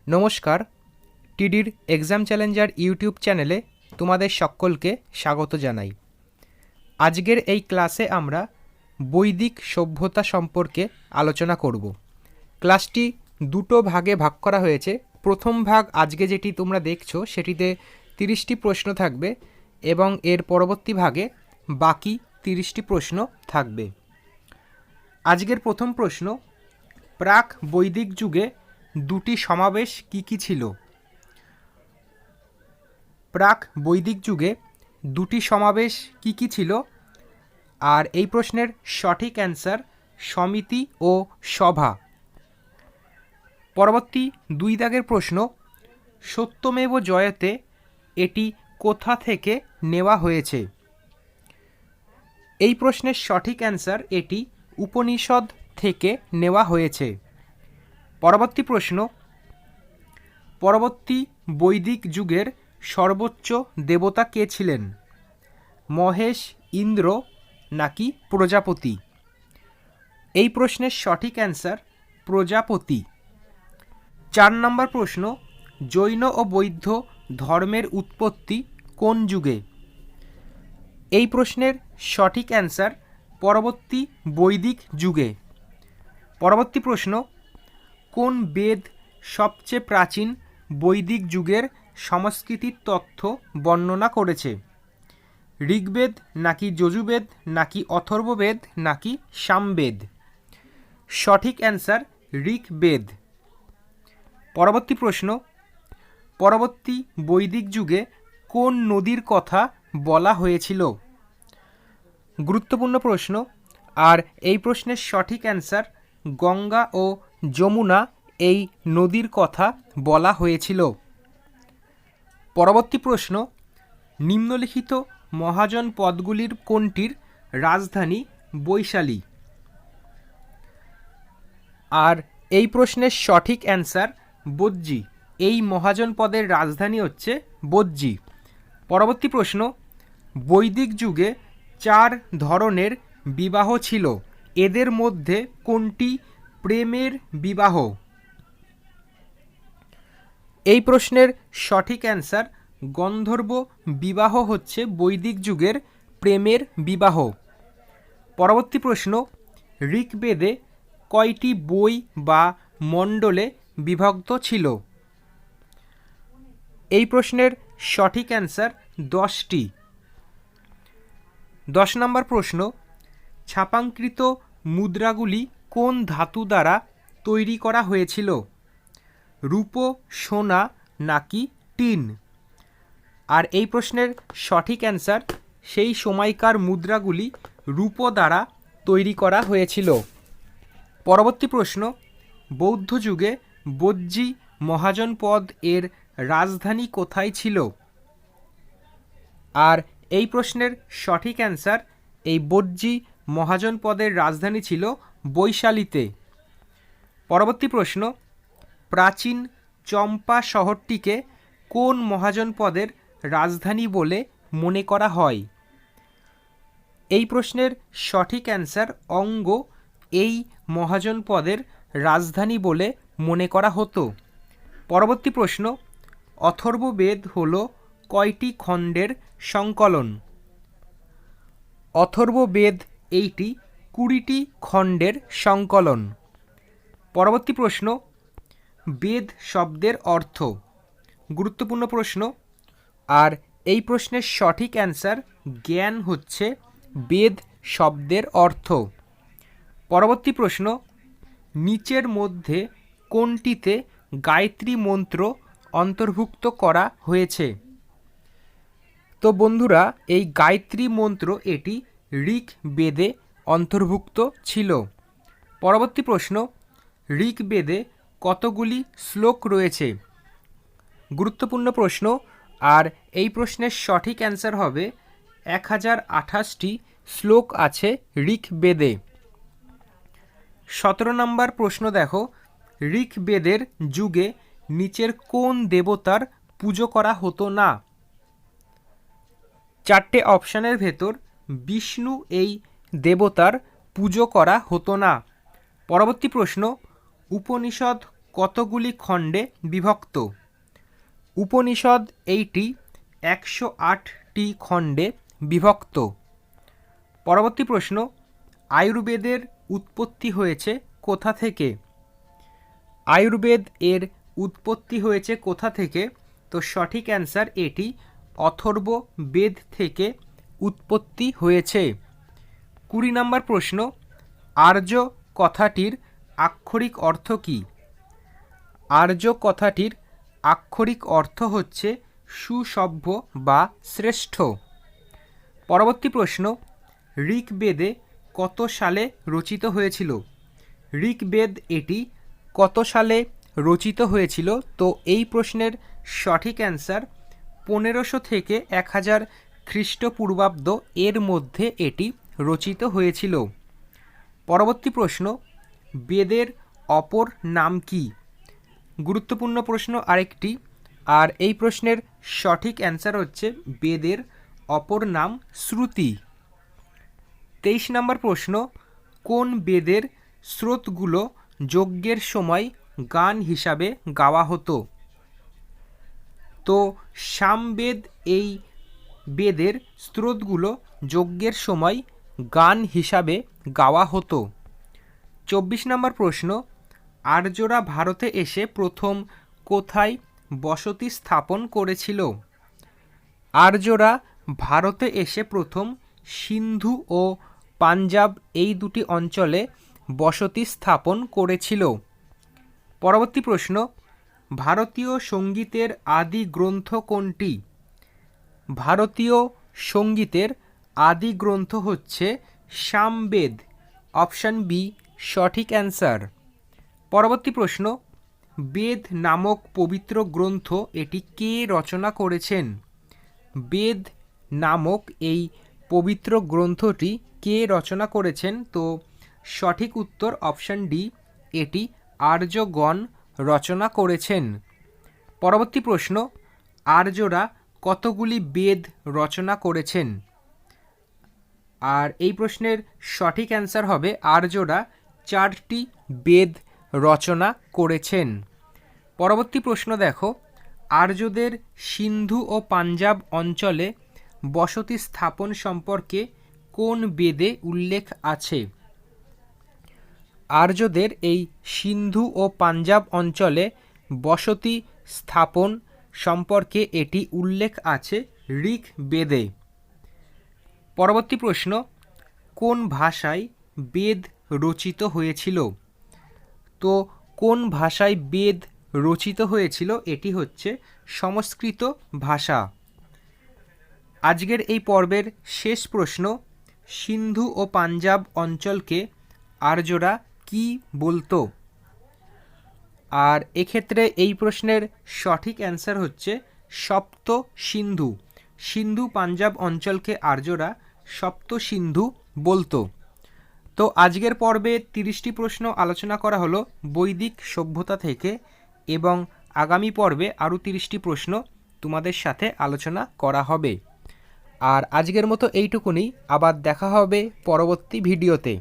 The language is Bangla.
নমস্কার, টিডির এক্সাম চ্যালেঞ্জার ইউটিউব চ্যানেলে তোমাদের সকলকে স্বাগত জানাই। আজকের এই ক্লাসে আমরা বৈদিক সভ্যতা সম্পর্কে আলোচনা করব। ক্লাসটি দুটো ভাগে ভাগ করা হয়েছে। প্রথম ভাগ আজকে যেটি তোমরা দেখছো সেটিতে 30টি প্রশ্ন থাকবে এবং এর পরবর্তী ভাগে বাকি 30টি প্রশ্ন থাকবে। আজকের প্রথম প্রশ্ন, প্রাক বৈদিক যুগে দুটি সমাবেশ কি কি ছিল? প্রাক বৈদিক যুগে দুটি সমাবেশ কি কি ছিল? আর এই প্রশ্নের সঠিক অ্যান্সার সমিতি ও সভা। পরবর্তী দুই দাগের প্রশ্ন, সত্যমেব জয়তে এটি কোথা থেকে নেওয়া হয়েছে? এই প্রশ্নের সঠিক অ্যান্সার এটি উপনিষদ থেকে নেওয়া হয়েছে। পরবর্তী প্রশ্ন, পরবর্তী বৈদিক যুগের সর্বোচ্চ দেবতা কে ছিলেন? মহেশ, ইন্দ্র নাকি প্রজাপতি? এই প্রশ্নের সঠিক অ্যান্সার প্রজাপতি। 4 নম্বর প্রশ্ন, জৈন ও বৌদ্ধ ধর্মের উৎপত্তি কোন যুগে? এই প্রশ্নের সঠিক অ্যান্সার পরবর্তী বৈদিক যুগে। পরবর্তী প্রশ্ন, কোন বেদ সবচেয়ে প্রাচীন বৈদিক যুগের সংস্কৃতির তথ্য বর্ণনা করেছে? ঋগ্বেদ নাকি যজুর্বেদ নাকি অথর্ববেদ নাকি সামবেদ? সঠিক অ্যান্সার ঋগ্বেদ। পরবর্তী প্রশ্ন, পরবর্তী বৈদিক যুগে কোন নদীর কথা বলা হয়েছিল? গুরুত্বপূর্ণ প্রশ্ন, আর এই প্রশ্নের সঠিক অ্যান্সার গঙ্গা ও যমুনা এই নদীর কথা বলা হয়েছিল। পরবর্তী প্রশ্ন, নিম্নলিখিত মহাজন পদগুলির কোনটির রাজধানী বৈশালী? আর এই প্রশ্নের সঠিক অ্যান্সার বজ্জী। এই মহাজন পদের রাজধানী হচ্ছে বজ্জী। পরবর্তী প্রশ্ন, বৈদিক যুগে 4 ধরনের বিবাহ ছিল, এদের মধ্যে কোনটি প্রেমের বিবাহ? এই প্রশ্নের সঠিক অ্যান্সার গন্ধর্ব বিবাহ হচ্ছে বৈদিক যুগের প্রেমের বিবাহ। পরবর্তী প্রশ্ন, ঋগ্বেদে কয়টি বই বা মণ্ডলে বিভক্ত ছিল? এই প্রশ্নের সঠিক অ্যান্সার 10টি। 10 নম্বর প্রশ্ন, ছাপাঙ্কিত মুদ্রাগুলি কোন ধাতু দ্বারা তৈরি করা হয়েছিল? রূপো, সোনা নাকি টিন? আর এই প্রশ্নের সঠিক অ্যান্সার সেই সময়কার মুদ্রাগুলি রূপো দ্বারা তৈরি করা হয়েছিল। পরবর্তী প্রশ্ন, বৌদ্ধ যুগে বজ্জী মহাজনপদ এর রাজধানী কোথায় ছিল? আর এই প্রশ্নের সঠিক অ্যান্সার এই বজ্জী মহাজনপদের রাজধানী ছিল বৈশালীতে। পরবর্তী প্রশ্ন, প্রাচীন চম্পা শহরটিকে কোন মহাজনপদের রাজধানী বলে মনে করা হয়? এই প্রশ্নের সঠিক অ্যান্সার অঙ্গ এই মহাজনপদের রাজধানী বলে মনে করা হতো। পরবর্তী প্রশ্ন, অথর্ববেদ হল কয়টি খণ্ডের সংকলন? অথর্ববেদ এইটি 20টি খণ্ডের সংকলন। পরবর্তী প্রশ্ন, বেদ শব্দের অর্থ। গুরুত্বপূর্ণ প্রশ্ন, আর এই প্রশ্নের সঠিক অ্যান্সার জ্ঞান হচ্ছে বেদ শব্দের অর্থ। পরবর্তী প্রশ্ন, নিচের মধ্যে কোনটিতে গায়ত্রী মন্ত্র অন্তর্ভুক্ত করা হয়েছে? তো বন্ধুরা, এই গায়ত্রী মন্ত্র এটি ঋগ্বেদে অন্তর্ভুক্ত ছিল। পরবর্তী প্রশ্ন, ঋগ্বেদে কতগুলি শ্লোক রয়েছে? গুরুত্বপূর্ণ প্রশ্ন, আর এই প্রশ্নের সঠিক অ্যান্সার হবে 1028টি শ্লোক আছে ঋগ্বেদে। 17 নম্বর প্রশ্ন দেখো, ঋগ্বেদের যুগে নিচের কোন দেবতার পুজো করা হতো না? 4টে অপশানের ভেতর বিষ্ণু এই দেবতার পুজো করা হতো না। পরবর্তী প্রশ্ন, উপনিষদ কতগুলি খণ্ডে বিভক্ত? উপনিষদ এইটি 108টি খণ্ডে বিভক্ত। পরবর্তী প্রশ্ন, আয়ুর্বেদের উৎপত্তি হয়েছে কোথা থেকে? আয়ুর্বেদ এর উৎপত্তি হয়েছে কোথা থেকে? তো সঠিক অ্যান্সার এটি অথর্ব বেদ থেকে উৎপত্তি হয়েছে। 20 নম্বর প্রশ্ন, আর্য কথাটির আক্ষরিক অর্থ কী? আর্য কথাটির আক্ষরিক অর্থ হচ্ছে সুসভ্য বা শ্রেষ্ঠ। পরবর্তী প্রশ্ন, ঋগ্বেদে কত সালে রচিত হয়েছিল? ঋগ্বেদ এটি কত সালে রচিত হয়েছিল? তো এই প্রশ্নের সঠিক অ্যান্সার 1500 থেকে 1000 খ্রিস্টপূর্বাব্দ এর মধ্যে এটি রচিত হয়েছিল। পরবর্তী প্রশ্ন, বেদের অপর নাম কি? গুরুত্বপূর্ণ প্রশ্ন আরেকটি, আর এই প্রশ্নের সঠিক অ্যান্সার হচ্ছে বেদের অপর নাম শ্রুতি। 23 নম্বর প্রশ্ন, কোন বেদের স্রোতগুলো যজ্ঞের সময় গান হিসাবে গাওয়া হতো? তো সামবেদ এই বেদের স্রোতগুলো যজ্ঞের সময় গান হিসাবে গাওয়া হতো। 24 নম্বর প্রশ্ন, আর্যরা ভারতে এসে প্রথম কোথায় বসতি স্থাপন করেছিল? আর্যরা ভারতে এসে প্রথম সিন্ধু ও পাঞ্জাব এই দুটি অঞ্চলে বসতি স্থাপন করেছিল। পরবর্তী প্রশ্ন, ভারতীয় সঙ্গীতের আদি গ্রন্থ কোনটি? ভারতীয় সঙ্গীতের আদি গ্রন্থ হচ্ছে সামবেদ। অপশান বি সঠিক অ্যান্সার। পরবর্তী প্রশ্ন, বেদ নামক পবিত্র গ্রন্থ এটি কে রচনা করেছেন? বেদ নামক এই পবিত্র গ্রন্থটি কে রচনা করেছেন? তো সঠিক উত্তর অপশান ডি, এটি আর্যগণ রচনা করেছেন। পরবর্তী প্রশ্ন, আর্যরা কতগুলি বেদ রচনা করেছেন? আর এই প্রশ্নের সঠিক অ্যান্সার হবে আর্যরা 4টি বেদ রচনা করেছেন। পরবর্তী প্রশ্ন দেখো, আর্যদের সিন্ধু ও পাঞ্জাব অঞ্চলে বসতি স্থাপন সম্পর্কে কোন বেদে উল্লেখ আছে? আর্যদের এই সিন্ধু ও পাঞ্জাব অঞ্চলে বসতি স্থাপন সম্পর্কে এটি উল্লেখ আছে ঋগ্বেদে। পরবর্তী প্রশ্ন, কোন ভাষায় বেদ রচিত হয়েছিল? তো কোন ভাষায় বেদ রচিত হয়েছিল? এটি হচ্ছে সংস্কৃত ভাষা। আজকের এই পর্বের শেষ প্রশ্ন, সিন্ধু ও পাঞ্জাব অঞ্চলকে আর্যরা কি বলতো? আর এক্ষেত্রে এই প্রশ্নের সঠিক অ্যান্সার হচ্ছে সপ্ত সিন্ধু। সিন্ধু পাঞ্জাব অঞ্চলকে আর্যরা সপ্ত সিন্ধু বলতো। তো আজকের পর্বে 30টি প্রশ্ন আলোচনা করা হলো বৈদিক সভ্যতা থেকে, এবং আগামী পর্বে আরও 30টি প্রশ্ন তোমাদের সাথে আলোচনা করা হবে। আর আজকের মতো এইটুকুনি, আবার দেখা হবে পরবর্তী ভিডিওতে।